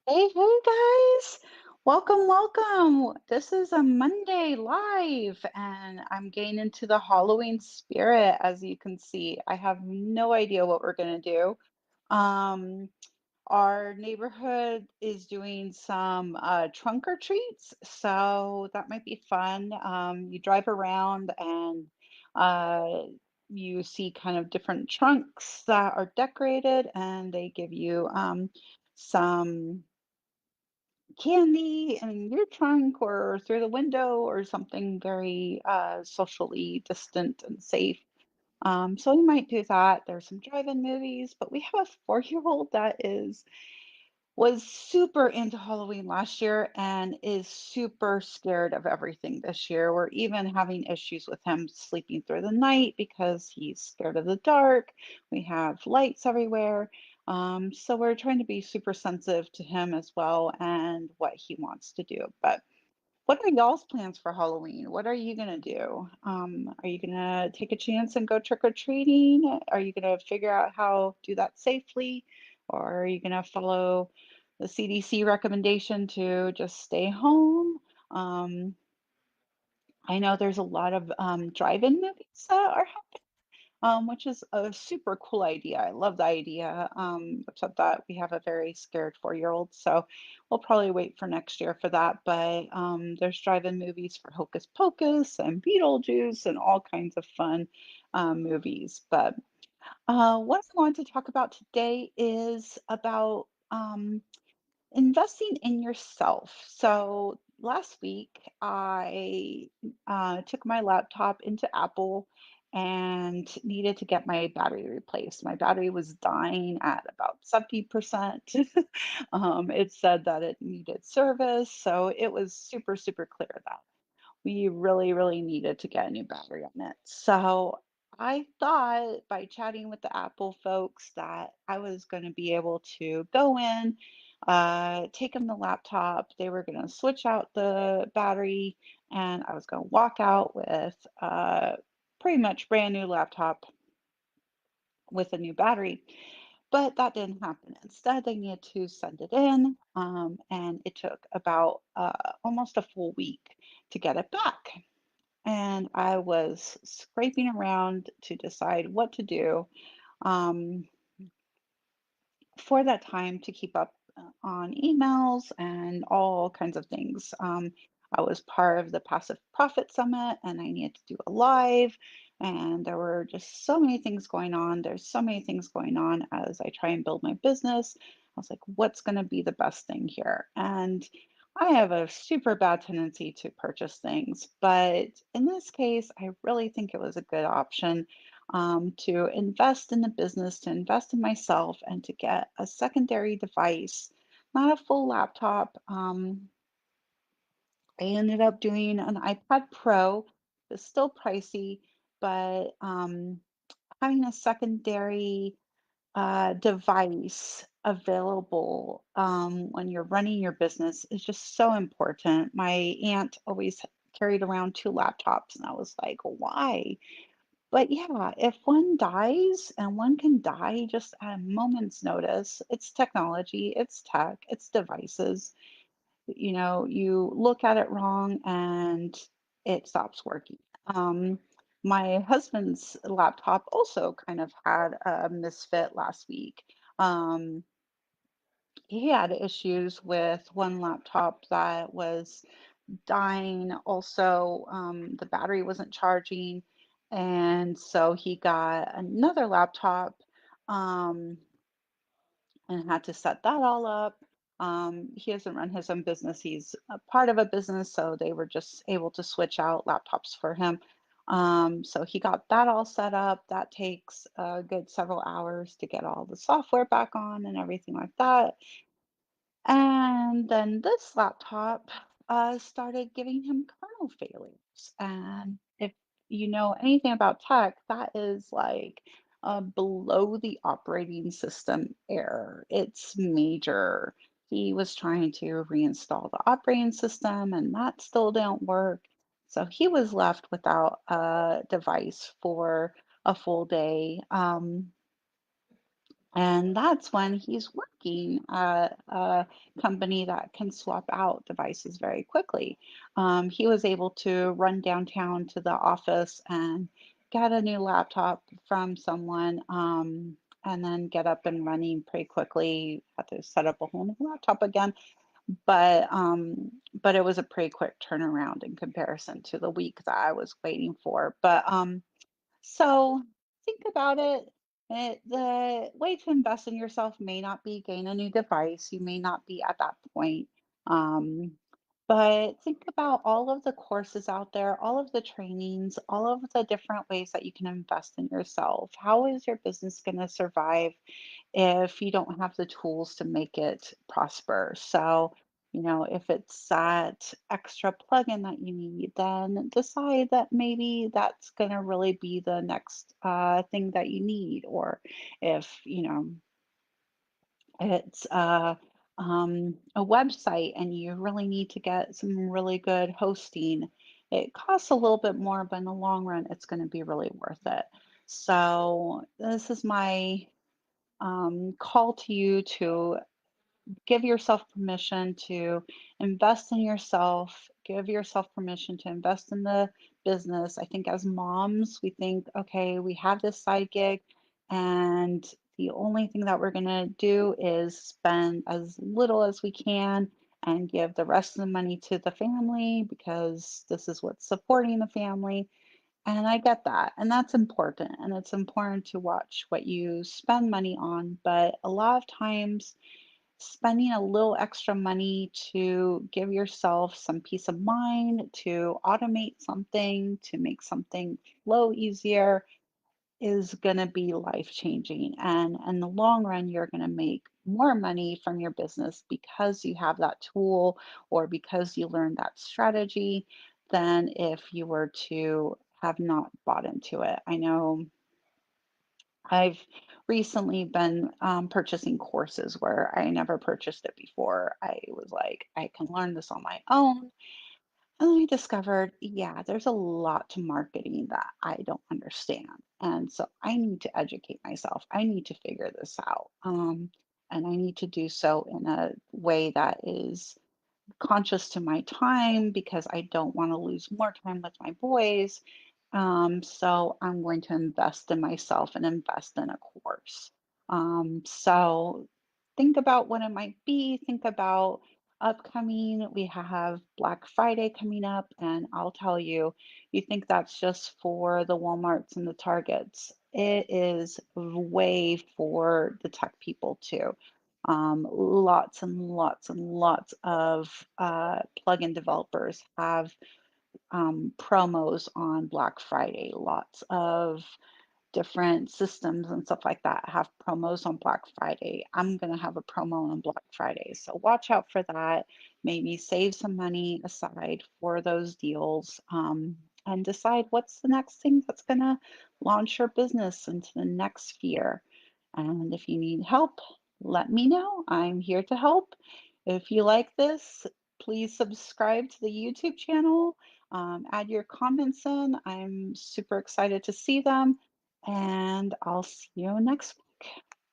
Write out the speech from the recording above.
Hey, guys. Welcome. This is a Monday live, and I'm getting into the Halloween spirit, as you can see. I have no idea what we're gonna do. Um, our neighborhood is doing some trunk or treats, so that might be fun. You drive around and uh, you see kind of different trunks that are decorated, and they give you some candy in your trunk or through the window or something very socially distant and safe. So we might do that. There's some drive-in movies, but we have a 4-year-old that is was super into Halloween last year and is super scared of everything this year. We're even having issues with him sleeping through the night because he's scared of the dark. We have lights everywhere. So we're trying to be super sensitive to him as well and what he wants to do. But what are y'all's plans for Halloween? What are you gonna do? Are you gonna take a chance and go trick-or-treating? Are you gonna figure out how to do that safely? Or are you gonna follow the CDC recommendation to just stay home? Um, I know there's a lot of drive-in movies that are which is a super cool idea. I love the idea. Except that we have a very scared 4-year-old, so we'll probably wait for next year for that. But there's drive-in movies for Hocus Pocus and Beetlejuice and all kinds of fun movies. But what I want to talk about today is about investing in yourself. So last week, I took my laptop into Apple and needed to get my battery replaced. My battery was dying at about 70%. It said that it needed service. So it was super, super clear that we really needed to get a new battery on it. So I thought by chatting with the Apple folks that I was going to be able to go in, take them the laptop. They were going to switch out the battery, and I was going to walk out with pretty much brand new laptop with a new battery. But that didn't happen. Instead, they needed to send it in, and it took about almost a full week to get it back. And I was scraping around to decide what to do um, for that time to keep up on emails and all kinds of things. I was part of the Passive Profit Summit and I needed to do a live, and there were just so many things going on. There's so many things going on as I try and build my business. I was like, what's going to be the best thing here? And I have a super bad tendency to purchase things, but in this case, I really think it was a good option to invest in the business, to invest in myself, and to get a secondary device, not a full laptop. I ended up doing an iPad Pro. It's still pricey, but having a secondary device available when you're running your business is just so important. My aunt always carried around 2 laptops, and I was like, why? But yeah, if one dies and one can die just at a moment's notice, it's technology, it's tech, it's devices. You look at it wrong and it stops working. Um, my husband's laptop also kind of had a misfit last week. Um, he had issues with one laptop that was dying. Also, the battery wasn't charging, and so he got another laptop um, and had to set that all up. He doesn't run his own business; he's a part of a business, so they were just able to switch out laptops for him. So he got that all set up. That takes a good several hours to get all the software back on and everything like that. And then this laptop started giving him kernel failures. And if you know anything about tech, that is like a below the operating system error. It's major. He was trying to reinstall the operating system, and that still didn't work. So he was left without a device for a full day. And that's when he's working at a company that can swap out devices very quickly. He was able to run downtown to the office and get a new laptop from someone, and then get up and running pretty quickly. Had to set up a whole new laptop again, but it was a pretty quick turnaround in comparison to the week that I was waiting for. So think about it. The way to invest in yourself may not be gain a new device. You may not be at that point. Um, but think about all of the courses out there, all of the trainings, all of the different ways that you can invest in yourself. How is your business going to survive if you don't have the tools to make it prosper? So, if it's that extra plugin that you need, then decide that maybe that's going to really be the next thing that you need. Or if, it's a website and you really need to get some really good hosting, it costs a little bit more, but in the long run, it's going to be really worth it. So, this is my call to you to give yourself permission to invest in yourself, give yourself permission to invest in the business. I think as moms, we think, okay, we have this side gig, and the only thing that we're going to do is spend as little as we can and give the rest of the money to the family because this is what's supporting the family. And I get that. And that's important. And it's important to watch what you spend money on. But a lot of times, spending a little extra money to give yourself some peace of mind, to automate something, to make something flow easier is going to be life changing. And in the long run, you're going to make more money from your business because you have that tool or because you learned that strategy than if you were to have not bought into it. I know I've recently been purchasing courses where I never purchased it before. I was like, I can learn this on my own. And I discovered, yeah, there's a lot to marketing that I don't understand. And so I need to educate myself. I need to figure this out. And I need to do so in a way that is conscious to my time because I don't want to lose more time with my boys. So I'm going to invest in myself and invest in a course. So think about what it might be. Think about upcoming. We have Black Friday coming up, and I'll tell you, you think that's just for the Walmarts and the Targets. It is way for the tech people too. Lots and lots and lots of plugin developers have promos on Black Friday. Lots of different systems and stuff like that have promos on Black Friday. I'm going to have a promo on Black Friday. So watch out for that. Maybe save some money aside for those deals, and decide what's the next thing that's going to launch your business into the next sphere. And if you need help, let me know. I'm here to help. If you like this, please subscribe to the YouTube channel. Add your comments in. I'm super excited to see them, and I'll see you next week.